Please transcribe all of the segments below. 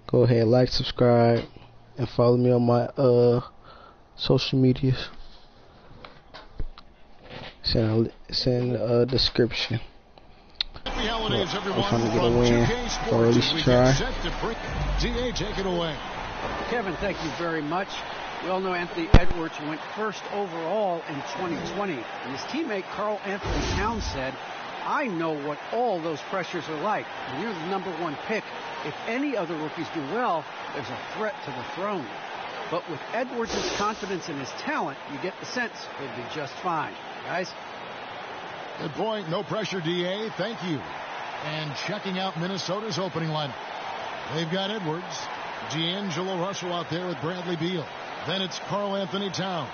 Go ahead, like, subscribe, and follow me on my social medias. It's in the description. I'm trying to get a win, or at least try. DA, take it away. Kevin, thank you very much. We all know Anthony Edwards went first overall in 2020, and his teammate Carl Anthony Towns said, "I know what all those pressures are like. When you're the #1 pick, if any other rookies do well, there's a threat to the throne. But with Edwards' confidence in his talent, you get the sense he'll be just fine." Guys? Good point. No pressure, DA. Thank you. And checking out Minnesota's opening line. They've got Edwards. D'Angelo Russell out there with Bradley Beal. Then it's Karl Anthony Towns.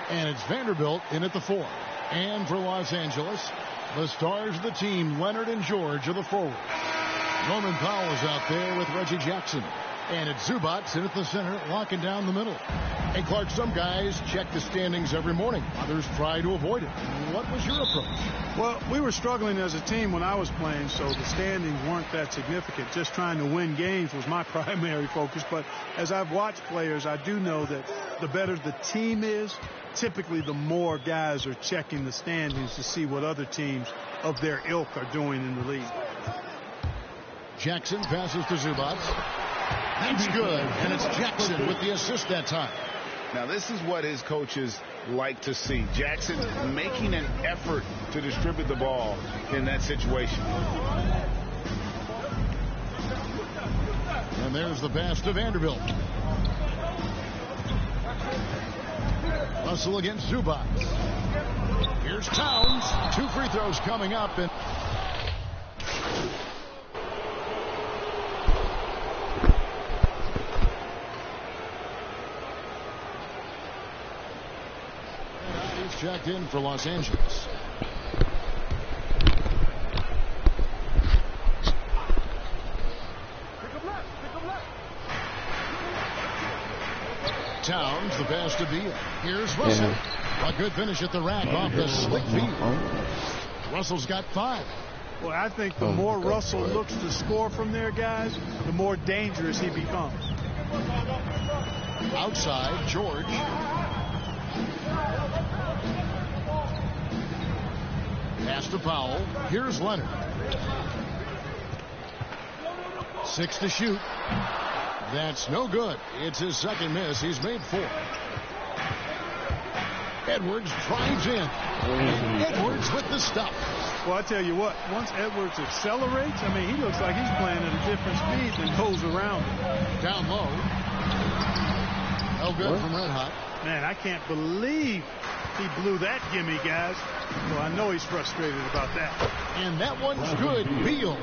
And it's Vanderbilt in at the 4. And for Los Angeles, the stars of the team, Leonard and George, are the forwards. Norman Powell is out there with Reggie Jackson. And it's Zubac in at the center, locking down the middle. Hey, Clark, some guys check the standings every morning. Others try to avoid it. What was your approach? Well, we were struggling as a team when I was playing, so the standings weren't that significant. Just trying to win games was my primary focus. But as I've watched players, I do know that the better the team is, typically the more guys are checking the standings to see what other teams of their ilk are doing in the league. Jackson passes to Zubac. That's good, and it's Jackson with the assist that time. Now, this is what his coaches like to see. Jackson making an effort to distribute the ball in that situation. And there's the pass to Vanderbilt. Russell against Zubac. Here's Towns. 2 free throws coming up. And checked in for Los Angeles. Towns, the pass to Beal. Here's Russell. A good finish at the rack off the slick feed. Russell's got 5. Well, I think the more Russell looks to score from there, guys, the more dangerous he becomes. Outside, George. Pass to Powell. Here's Leonard. 6 to shoot. That's no good. It's his second miss. He's made 4. Edwards drives in. Edwards with the stop. Well, I tell you what, once Edwards accelerates, I mean, he looks like he's playing at a different speed than goes around him. Down low. No good from Red Hot. Man, I can't believe he blew that gimme, guys. Well, I know he's frustrated about that. And that one's good. Beal.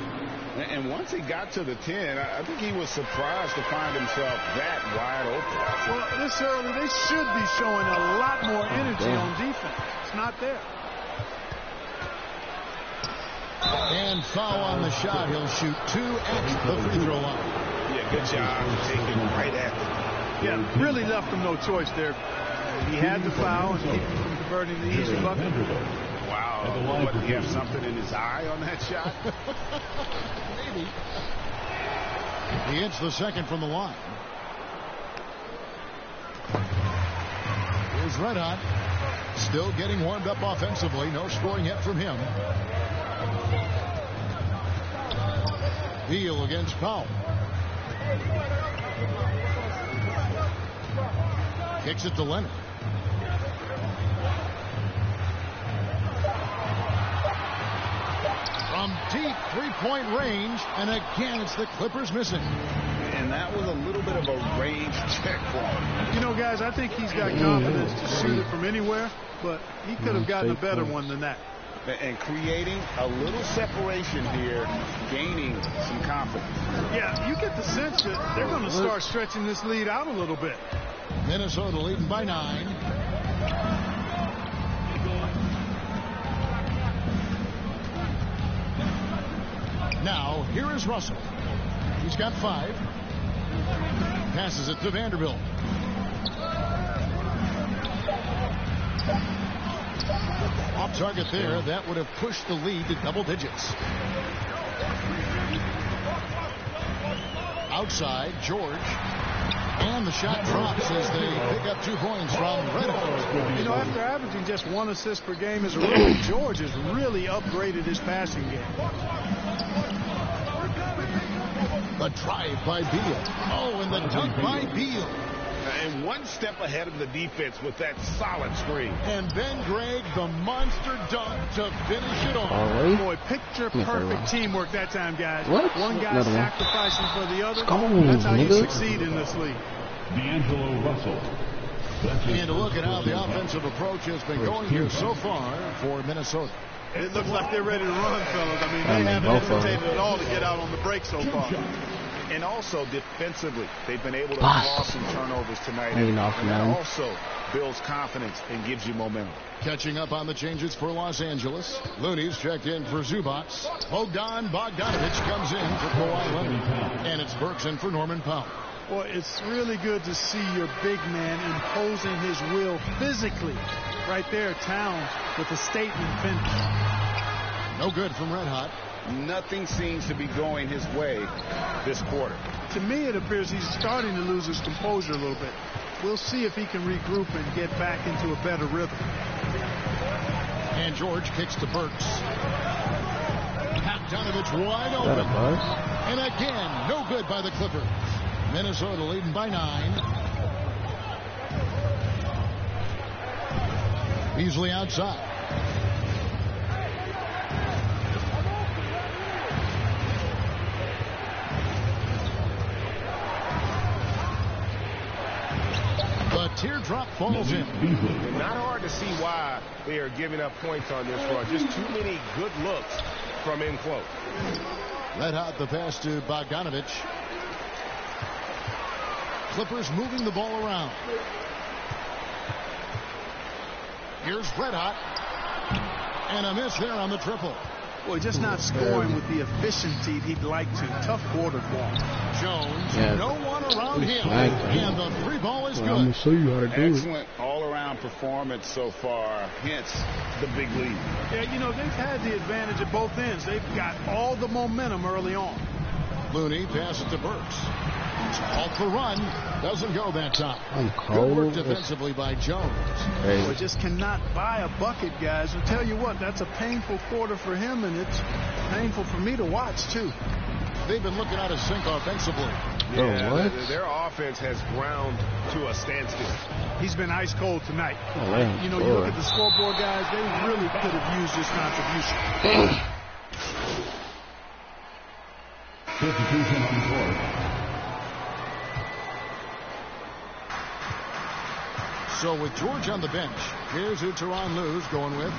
And once he got to the 10, I think he was surprised to find himself that wide open. Well, this early, they should be showing a lot more energy on defense. It's not there. And foul on the shot. He'll shoot 2 at the free throw line. Yeah, good job taking right at it. Yeah, really left him no choice there. He had the foul and keep him from converting the easy bucket. Wow. What, did he have something in his eye on that shot? Maybe. He hits the second from the line. Here's Red Hot. Still getting warmed up offensively. No scoring yet from him. Beal against Powell. Kicks it to Leonard. From deep three-point range, and again it's the Clippers missing. And that was a little bit of a range check for him. You know, guys, I think he's got confidence to shoot it from anywhere, but he could have gotten a better one than that. And creating a little separation here, gaining some confidence. Yeah, you get the sense that they're going to start stretching this lead out a little bit. Minnesota leading by 9. Now, here is Russell. He's got 5. Passes it to Vanderbilt. Off target there. That would have pushed the lead to double digits. Outside, George. And the shot drops as they pick up 2 points from Red Hot. You know, after averaging just 1 assist per game as a rookie, George has really upgraded his passing game. The drive by Beal. Oh, and the dunk by Beal. And 1 step ahead of the defense with that solid screen. And Ben Gregg, the monster dunk to finish it off. Boy, picture-perfect teamwork that time, guys. What? One guy Another one. sacrificing for the other. Go, That's how you nigga. succeed in this league. D'Angelo Russell. And to look at how the offensive approach has been going here so far for Minnesota. It looks like they're ready to run, fellas. I mean, they haven't both of them. hesitated at all to get out on the break so far. And also defensively, they've been able to draw some turnovers tonight. Ain't And off that now. also builds confidence and gives you momentum. Catching up on the changes for Los Angeles. Looney's checked in for Zubac. Bogdanovich comes in for Kawhi Leonard. And it's Burks in for Norman Powell. Well, it's really good to see your big man imposing his will physically. Right there, Towns with a statement finish. No good from Red Hot. Nothing seems to be going his way this quarter. To me, it appears he's starting to lose his composure a little bit. We'll see if he can regroup and get back into a better rhythm. And George kicks to Burks. Bogdanovich wide Is that a open. buzz? And again, no good by the Clippers. Minnesota leading by 9. Beasley outside. The teardrop falls in. Not hard to see why they are giving up points on this run. Just too many good looks from in close. Red Hot the pass to Bogdanovich. Clippers moving the ball around. Here's Red Hot. And a miss there on the triple. Boy, just not scoring with the efficiency he'd like to. Tough quarter for him. Jones, Yeah. no one around him. Right. And the 3 ball is Well, I'm going good. to show you how to do it. Excellent all-around performance so far, hence the big lead. Yeah, you know, they've had the advantage at both ends. They've got all the momentum early on. Looney passes to Burks. Called for run. Doesn't go that time. I'm Good work cold. defensively by Jones. Crazy. Boy, just cannot buy a bucket, guys. I'll tell you what, that's a painful quarter for him, and it's painful for me to watch, too. They've been looking out of sync offensively. Oh, what? Their offense has ground to a standstill. He's been ice cold tonight. Oh, man. You know, you look at the scoreboard, guys, they really could have used his contribution. Substitution on the court. So with George on the bench, here's who Tyronn Lue's going with.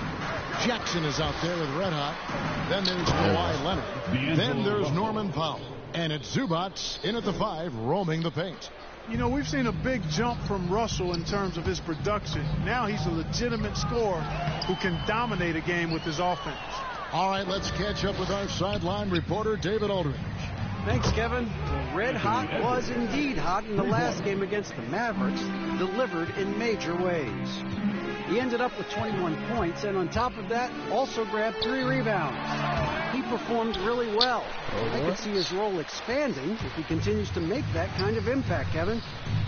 Jackson is out there with Red Hot. Then there's Kawhi Leonard. Then there's Norman Powell. And it's Zubac in at the 5, roaming the paint. You know, we've seen a big jump from Russell in terms of his production. Now he's a legitimate scorer who can dominate a game with his offense. All right, let's catch up with our sideline reporter, David Aldridge. Thanks, Kevin. Well, Red Hot was indeed hot in the last game against the Mavericks, delivered in major ways. He ended up with 21 points, and on top of that, also grabbed 3 rebounds. He performed really well. I could see his role expanding if he continues to make that kind of impact, Kevin.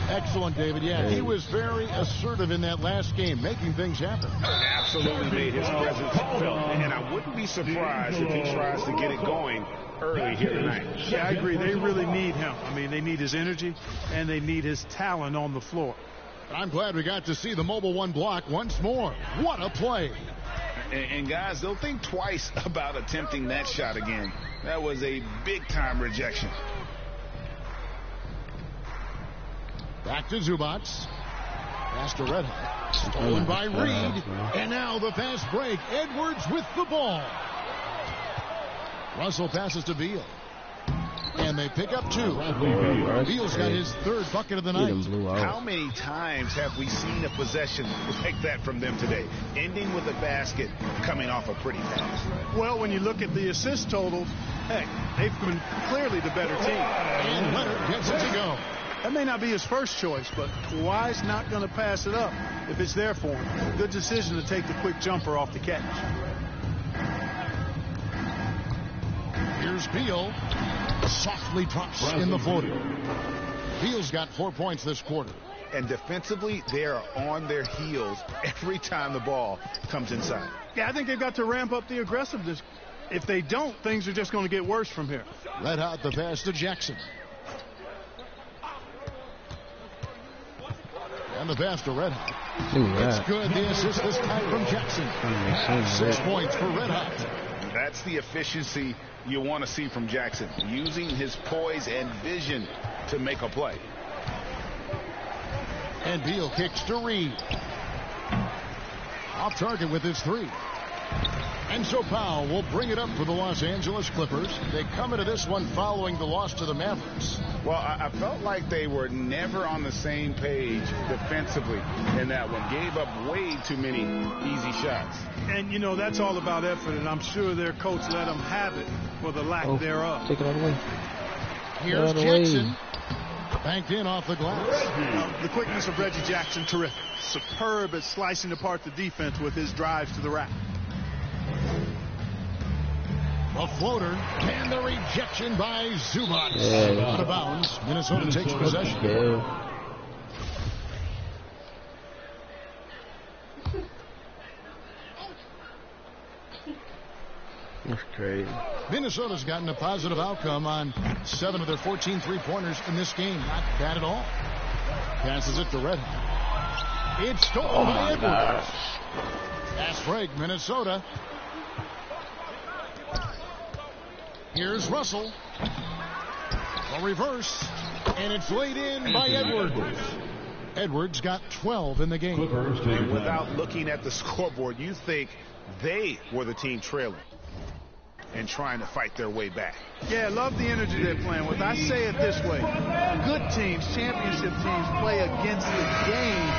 Excellent, David. Yeah, he was very assertive in that last game, making things happen. Absolutely made his presence felt. And I wouldn't be surprised if he tries to get it going early here tonight. Yeah, I agree. They really need him. I mean, they need his energy, and they need his talent on the floor. I'm glad we got to see the mobile 1 block once more. What a play. And guys, they'll think twice about attempting that shot again. That was a big-time rejection. Back to Zubac. Pass to Red Hot. Stolen by Reed. And now the fast break. Edwards with the ball. Russell passes to Beal. And they pick up 2. Beal's got his 3rd bucket of the night. How many times have we seen a possession like that from them today? Ending with a basket, coming off a pretty pass. Well, when you look at the assist totals, heck, they've been clearly the better team. And Leonard gets it to go. That may not be his first choice, but Kawhi's not going to pass it up if it's there for him. Good decision to take the quick jumper off the catch. Here's Beal. softly drops in the floater. Beal's got 4 points this quarter. And defensively, they are on their heels every time the ball comes inside. Yeah, I think they've got to ramp up the aggressiveness. If they don't, things are just going to get worse from here. Red Hot the pass to Jackson. And the pass to Red Hot. It's good. The assist this time from Jackson. 6 points for Red Hot. That's the efficiency you want to see from Jackson, using his poise and vision to make a play. And Beal kicks to Reed. Off target with his 3. And so Powell will bring it up for the Los Angeles Clippers. They come into this one following the loss to the Mavericks. Well, I felt like they were never on the same page defensively in that one. Gave up way too many easy shots. And, you know, that's all about effort, and I'm sure their coach let them have it for the lack thereof. Take it out of the way. Here's Jackson. Banked in off the glass. The quickness of Reggie Jackson, terrific. Superb at slicing apart the defense with his drives to the rack. A floater and the rejection by Zubac. Out of bounds. Minnesota takes possession. That's crazy. Minnesota's gotten a positive outcome on 7 of their 14 3-pointers in this game. Not bad at all. Passes it to Red Hot. It's stolen by Edwards. Fast break, Minnesota. Here's Russell. A reverse. And it's laid in by Edwards. Edwards got 12 in the game. And without looking at the scoreboard, you think they were the team trailing and trying to fight their way back. Yeah, love the energy they're playing with. I say it this way. Good teams, championship teams, play against the game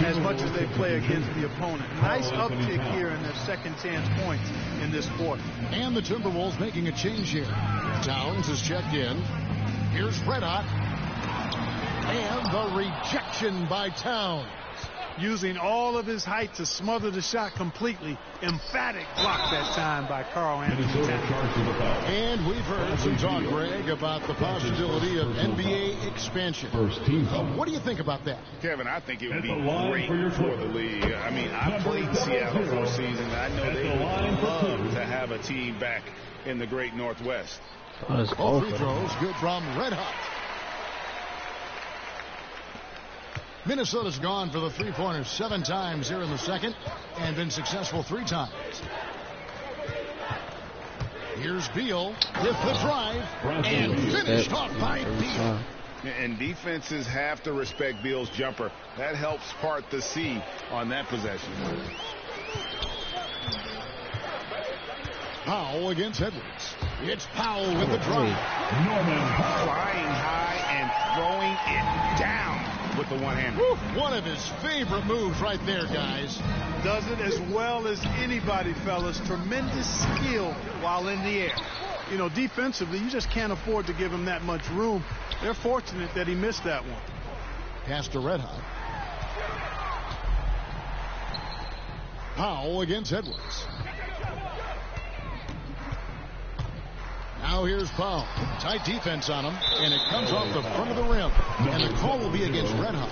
as much as they play against the opponent. Nice uptick here in their second chance points in this quarter. And the Timberwolves making a change here. Towns is checked in. Here's Red Hot. And the rejection by Towns. Using all of his height to smother the shot completely. Emphatic block that time by Carl Anthony Towns. And we've heard some talk, Greg, about the possibility of NBA expansion. What do you think about that? Kevin, I think it would be great for the league. I mean, I played Seattle for a season. I know they would love to have a team back in the great Northwest. All free throws good from Red Hot. Minnesota's gone for the 3-pointers 7 times here in the second and been successful 3 times. Here's Beal with the drive and finished off by Beal. And defenses have to respect Beal's jumper. That helps part the sea on that possession. Powell against Edwards. It's Powell with the drive. Flying high and throwing it down with the one-hander. One of his favorite moves right there, guys. Does it as well as anybody, fellas. Tremendous skill while in the air. You know, defensively, you just can't afford to give him that much room. They're fortunate that he missed that one. Pass to Red Hot. Powell against Edwards. Now here's Powell. Tight defense on him, and it comes off the front of the rim. And the call will be against Red Hot.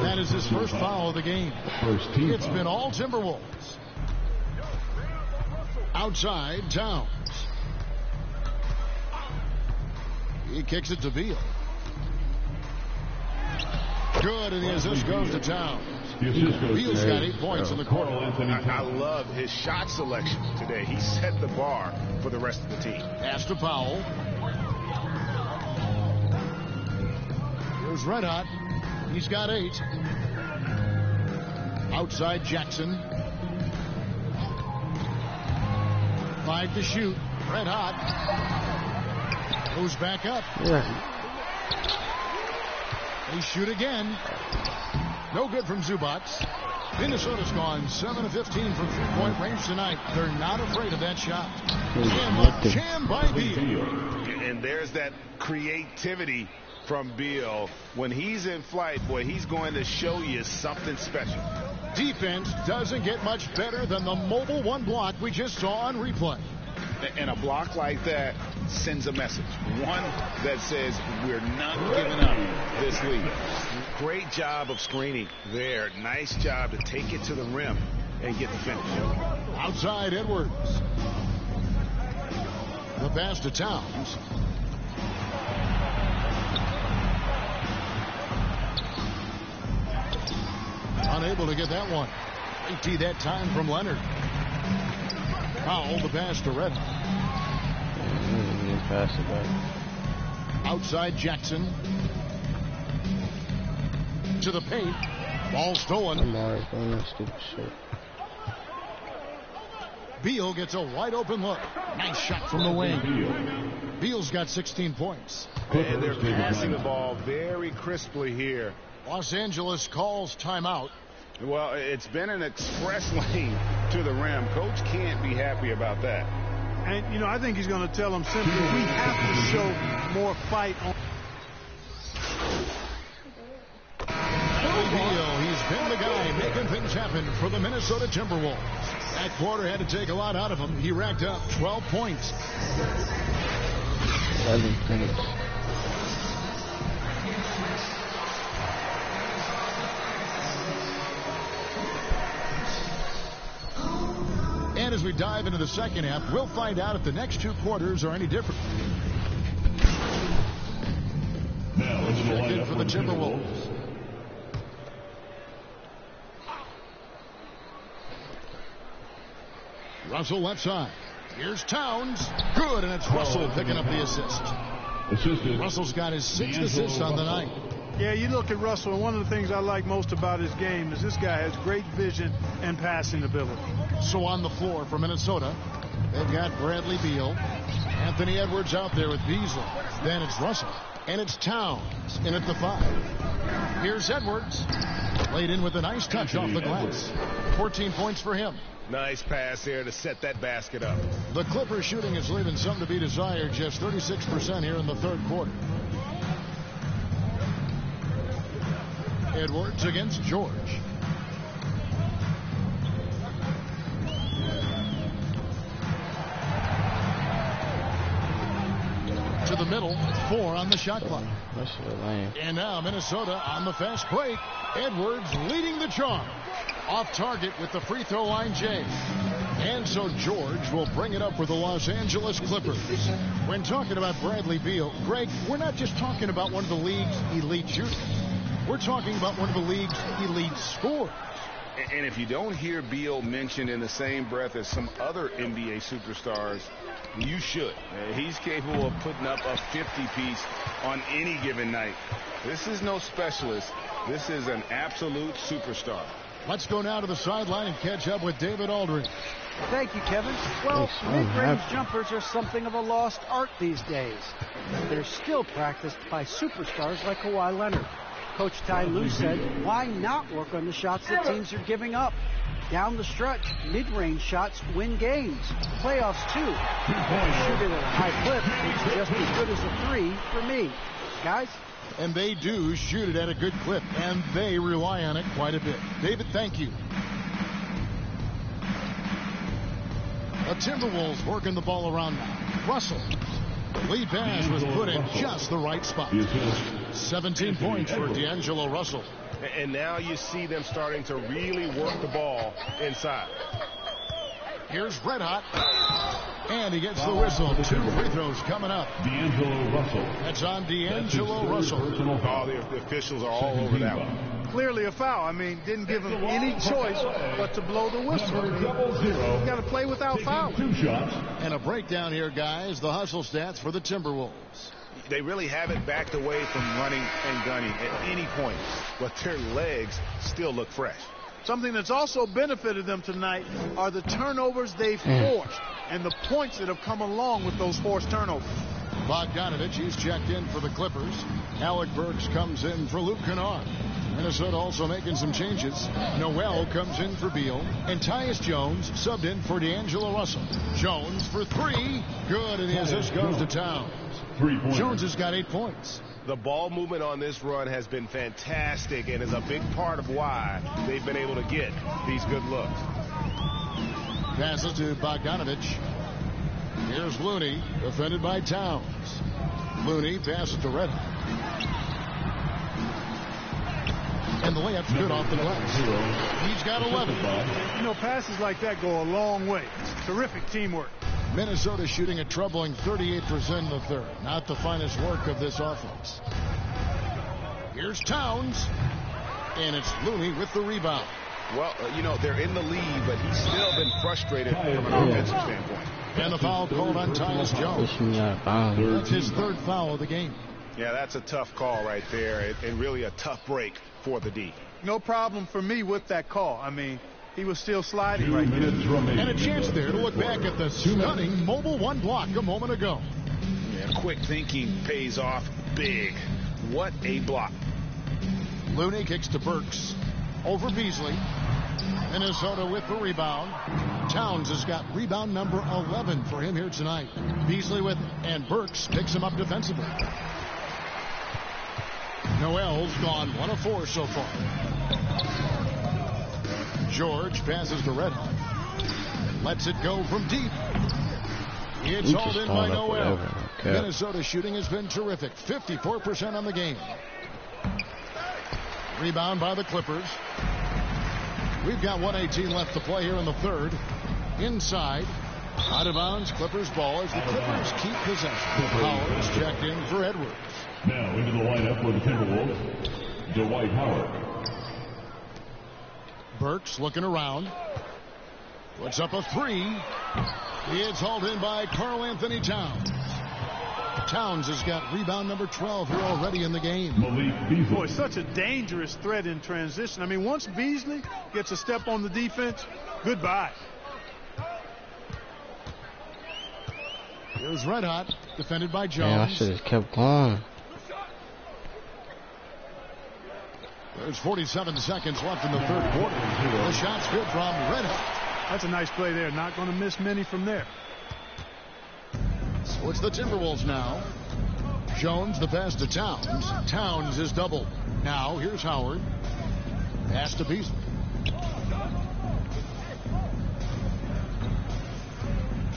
That is his first foul of the game. It's been all Timberwolves. Outside, Towns. He kicks it to Beal. Good, and the assist goes to Towns. Beal's got 8 points in the quarter. I love his shot selection today. He set the bar for the rest of the team. Pass to Powell. Here's Red Hot. He's got 8. Outside Jackson. 5 to shoot. Red Hot. Goes back up. They shoot again. No good from Zubac. Minnesota's gone 7 of 15 from 3-point range tonight. They're not afraid of that shot. And the jam by Beal. And there's that creativity from Beal. When he's in flight, boy, he's going to show you something special. Defense doesn't get much better than the mobile one block we just saw on replay. And a block like that sends a message. One that says we're not giving up this lead. Great job of screening there. Nice job to take it to the rim and get the finish. Outside Edwards. The pass to Towns. Unable to get that one. Great that time from Leonard. Foul, the pass to Red. Outside Jackson. To the paint. Ball stolen. Beal gets a wide open look. Nice shot from the wing. Beal's got 16 points. And they're passing the ball very crisply here. Los Angeles calls timeout. Well, it's been an express lane to the rim. Coach can't be happy about that. And, you know, I think he's going to tell them simply, we have to show more fight on. He's been the guy making things happen for the Minnesota Timberwolves. That quarter had to take a lot out of him. He racked up 12 points. 11 points. And as we dive into the second half, we'll find out if the next two quarters are any different. Now it's the Check in for the Timberwolves. Russell left side. Here's Towns. Good, and it's Russell picking up the assist. Russell's got his 6th assist on the night. Yeah, you look at Russell, and one of the things I like most about his game is this guy has great vision and passing ability. So on the floor for Minnesota, they've got Bradley Beal. Anthony Edwards out there with Beasley. Then it's Russell. And it's Towns in at the 5. Here's Edwards. Laid in with a nice touch off the glass. 14 points for him. Nice pass there to set that basket up. The Clippers shooting is leaving some to be desired. Just 36% here in the third quarter. Edwards against George. To the middle, 4 on the shot clock. And now Minnesota on the fast break. Edwards leading the charge. Off target with the free throw line, Jay. And so George will bring it up for the Los Angeles Clippers. When talking about Bradley Beal, Greg, we're not just talking about one of the league's elite shooters. We're talking about one of the league's elite scorers. And if you don't hear Beal mentioned in the same breath as some other NBA superstars, you should. He's capable of putting up a 50-piece on any given night. This is no specialist. This is an absolute superstar. Let's go now to the sideline and catch up with David Aldridge. Thank you, Kevin. Well, mid-range jumpers are something of a lost art these days. They're still practiced by superstars like Kawhi Leonard. Coach Ty Lue said, why not work on the shots that teams are giving up? Down the stretch, mid-range shots win games. Playoffs, too. Shoot it at a high clip. It's just as good as a 3 for me. Guys? And they do shoot it at a good clip, and they rely on it quite a bit. David, thank you. The Timberwolves working the ball around now. Russell. The lead pass was put in just the right spot. 17 points for D'Angelo Russell. And now you see them starting to really work the ball inside. Here's Red Hot. And he gets the whistle. 2 free throws coming up. D'Angelo Russell. That's on D'Angelo Russell. Oh, the officials are all over that one. Clearly a foul. I mean, didn't give him any choice but to blow the whistle. I mean, you got to play without fouling. 2 shots. And a breakdown here, guys. The hustle stats for the Timberwolves. They really haven't backed away from running and gunning at any point, but their legs still look fresh. Something that's also benefited them tonight are the turnovers they've forced and the points that have come along with those forced turnovers. Bogdanovich, he's checked in for the Clippers. Alec Burks comes in for Luke Kennard. Minnesota also making some changes. Noel comes in for Beal. And Tyus Jones subbed in for D'Angelo Russell. Jones for 3. Good, and the assist goes to Towns. 3-pointer. Jones has got 8 points. The ball movement on this run has been fantastic and is a big part of why they've been able to get these good looks. Passes to Bogdanovich. Here's Looney, defended by Towns. Looney passes to Red. And the layup's good off the glass. He's got 11. You know, passes like that go a long way. Terrific teamwork. Minnesota shooting a troubling 38% in the third. Not the finest work of this offense. Here's Towns. And it's Looney with the rebound. Well, you know, they're in the lead, but he's still been frustrated from an offensive standpoint. And the foul called on Tyus Jones. That's his third foul of the game. Yeah, that's a tough call right there, and really a tough break for the D. No problem for me with that call. I mean, he was still sliding right there. And a chance there to look back at the stunning mobile one block a moment ago. Yeah, quick thinking pays off big. What a block. Looney kicks to Burks. Over Beasley. Minnesota with the rebound. Towns has got rebound number 11 for him here tonight. Beasley with it, and Burks picks him up defensively. Noel's gone 1 of 4 so far. George passes to Red Hot. Lets it go from deep. It's hauled in by Noel. Minnesota shooting has been terrific. 54% on the game. Rebound by the Clippers. We've got 1:18 left to play here in the third. Inside. Out of bounds. Clippers ball as the Clippers keep possession. Howard's checked in for Edwards. Now into the lineup for the Timberwolves, Dwight Howard. Burks looking around. Puts up a 3. It's hauled in by Karl Anthony Towns. Towns has got rebound number 12 here already in the game. Malik Beasley. Boy, such a dangerous threat in transition. I mean, once Beasley gets a step on the defense, goodbye. Here's Red Hot, defended by Jones. Man, I should have kept going. There's 47 seconds left in the third quarter. The shot's good from Red Hot. That's a nice play there. Not going to miss many from there. So it's the Timberwolves now. Jones the pass to Towns. Towns is doubled. Now here's Howard. Pass to Beasley.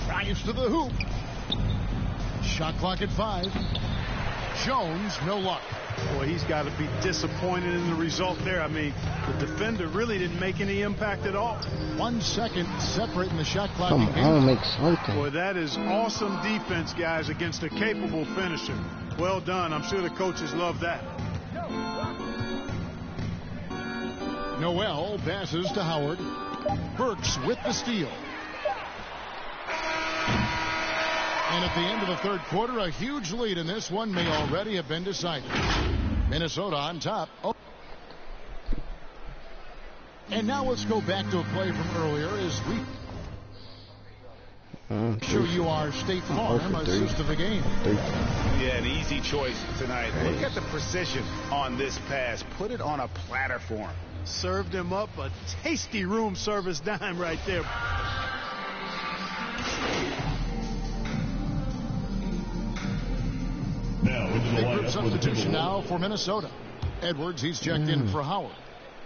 Drives to the hoop. Shot clock at 5. Jones, no luck. Boy, he's got to be disappointed in the result there. I mean, the defender really didn't make any impact at all. 1 second separating the shot clock. Come on, make something. Boy, that is awesome defense, guys, against a capable finisher. Well done. I'm sure the coaches love that. Noel passes to Howard. Burks with the steal. And at the end of the third quarter, a huge lead in this one may already have been decided. Minnesota on top. Oh. And now let's go back to a play from earlier as we show you our State Farm assist of the game. Yeah, an easy choice tonight. Look at the precision on this pass. Put it on a platter for him. Served him up a tasty room service dime right there. Now into the Big group lineup for the substitution Timberwolves. now for Minnesota. Edwards, he's checked in for Howard.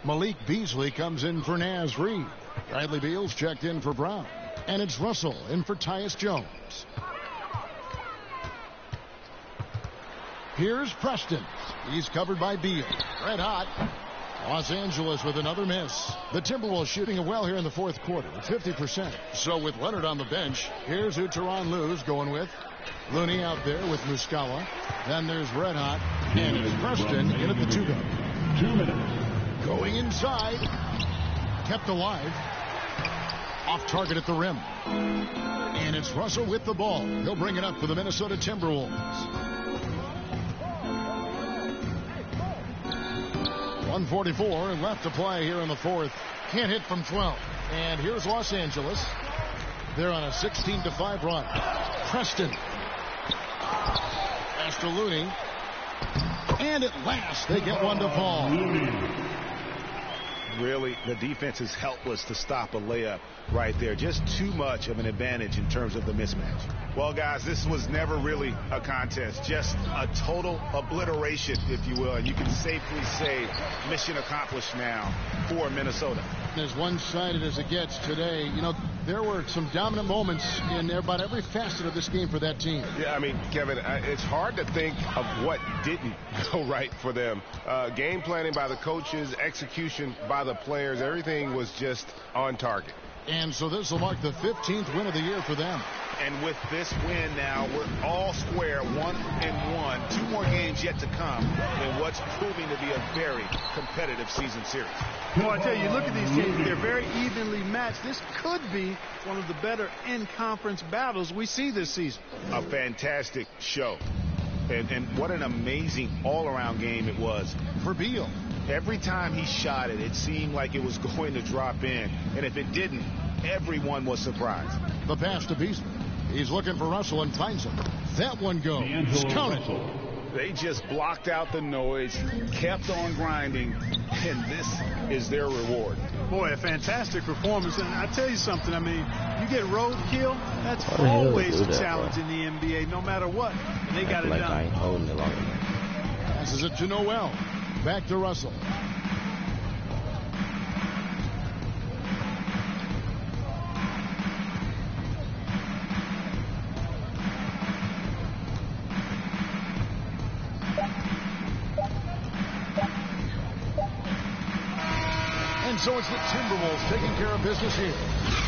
Malik Beasley comes in for Naz Reid. Bradley Beal's checked in for Brown. And it's Russell in for Tyus Jones. Here's Preston. He's covered by Beal. Red Hot. Los Angeles with another miss. The Timberwolves shooting it well here in the fourth quarter at 50%. So with Leonard on the bench, here's who Tyronn Lue's going with. Looney out there with Muscala. Then there's Red Hot. And it's Preston in at the 2-go. 2 minutes. Going inside. Kept alive. Off target at the rim. And it's Russell with the ball. He'll bring it up for the Minnesota Timberwolves. 1:44 left to play here in the fourth. Can't hit from 12. And here's Los Angeles. They're on a 16-5 run. Preston. Pass to Looney. And at last, they get one to fall. Really, the defense is helpless to stop a layup right there. Just too much of an advantage in terms of the mismatch. Well, guys, this was never really a contest. Just a total obliteration, if you will. And you can safely say mission accomplished now for Minnesota. As one-sided as it gets today, you know, there were some dominant moments in about every facet of this game for that team. Yeah, I mean, Kevin, it's hard to think of what didn't go right for them. Game planning by the coaches, execution by the players, everything was just on target. And so this will mark the 15th win of the year for them. And with this win now, we're all square, 1-1. 2 more games yet to come in what's proving to be a very competitive season series. Well, I tell you, look at these teams. They're very evenly matched. This could be one of the better in-conference battles we see this season. A fantastic show. And what an amazing all-around game it was for Beal. Every time he shot it, it seemed like it was going to drop in. And if it didn't, everyone was surprised. The pass to Beasley. He's looking for Russell and finds him. That one goes. Count it. They just blocked out the noise, kept on grinding, and this is their reward. Boy, a fantastic performance. And I tell you something, I mean, you get roadkill, that's always a challenge in the NBA, no matter what. And they got it done. I ain't holding it long enough. Passes it to Noel. Back to Russell. And so it's the Timberwolves taking care of business here.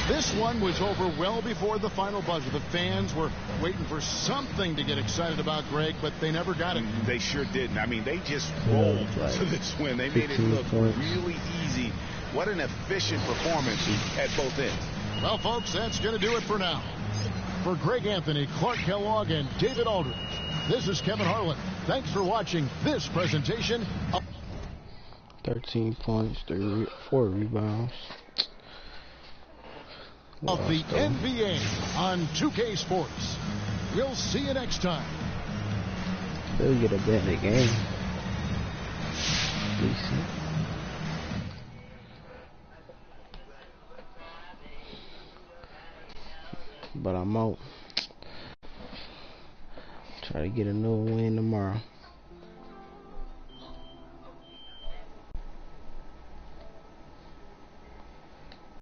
This one was over well before the final buzzer. The fans were waiting for something to get excited about, Greg, but they never got it. They sure didn't. I mean, they just rolled to this win. They made it look really easy. What an efficient performance at both ends. Well, folks, that's going to do it for now. For Greg Anthony, Clark Kellogg, and David Aldridge, this is Kevin Harlan. Thanks for watching this presentation of 13 points, 4 rebounds. Of the NBA on 2K Sports. We'll see you next time. They'll get a bet in the game. Decent. But I'm out. Try to get another win tomorrow.